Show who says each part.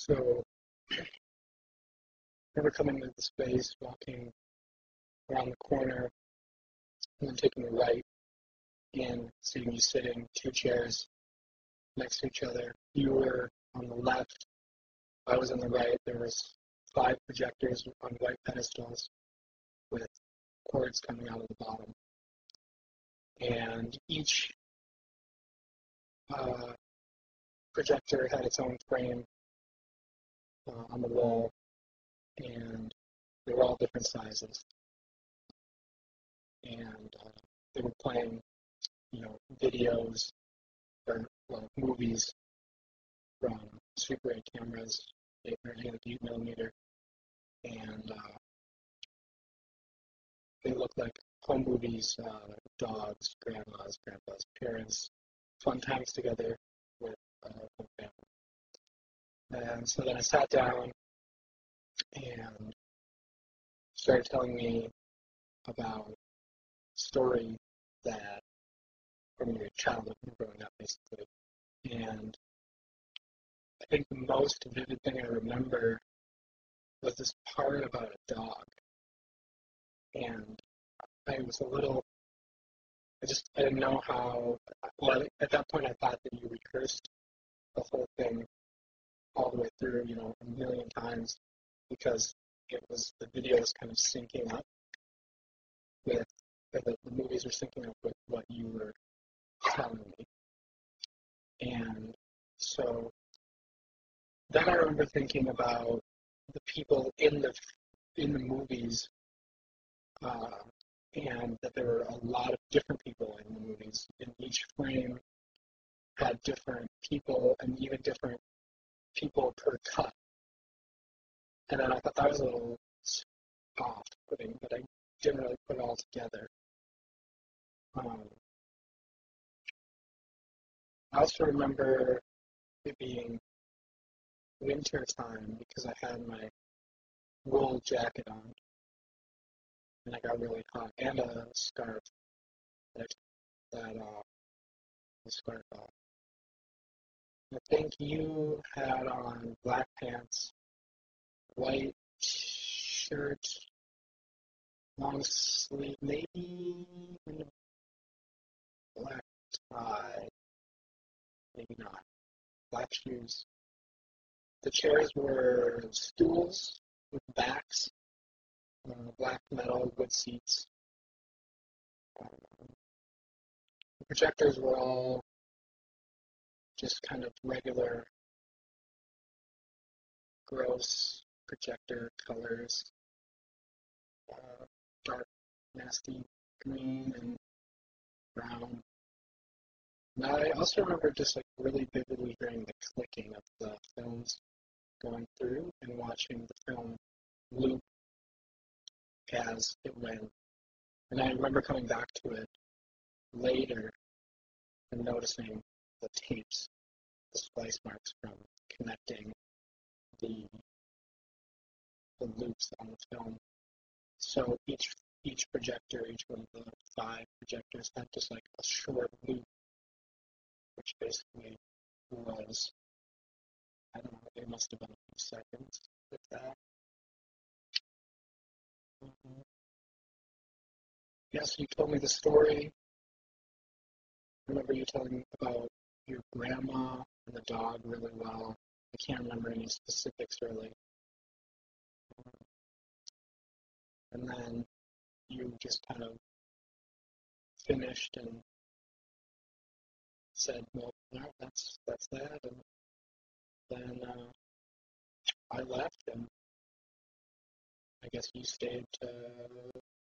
Speaker 1: So I remember coming into the space, walking around the corner, and then taking a right in, seeing you sitting two chairs next to each other. You were on the left, I was on the right. There was five projectors on white pedestals with cords coming out of the bottom. And each uh, projector had its own frame on the wall, and they were all different sizes. And they were playing, videos or movies from Super 8 cameras, 8 millimeter, and they looked like home movies, dogs, grandpas, parents, fun times together with the family. And so then I sat down and started telling me about a story that from your childhood growing up, basically. And I think the most vivid thing I remember was this part about a dog. And I was a little, I didn't know how, well, at that point I thought that you rehearsed the whole thing all the way through, a million times because the video was kind of syncing up with, the movies were syncing up with what you were telling me. And so then I remember thinking about the people in the movies, and that there were a lot of different people in the movies. And each frame had different people and even different people per cut. And then I thought that was a little off-putting, but I didn't really put it all together. I also remember it being winter time because I had my wool jacket on and I got really hot, and a scarf that the scarf off. I think you had on black pants, white shirt, long sleeve, maybe black tie, maybe not. Black shoes. The chairs were stools with backs, black metal wood seats. The projectors were all just kind of regular, gross projector colors, dark, nasty green and brown. And I also remember just like really vividly hearing the clicking of the films going through and watching the film loop as it went. And I remember coming back to it later and noticing the tapes, the splice marks from connecting the loops on the film. So each projector, each one of the five projectors had just like a short loop, which basically was, I don't know, it must have been a few seconds with that. Yes, you told me the story. I remember you telling me about your grandma and the dog really well. I can't remember any specifics really. And then you just kind of finished and said, well, no, that's that. And then I left, and I guess you stayed to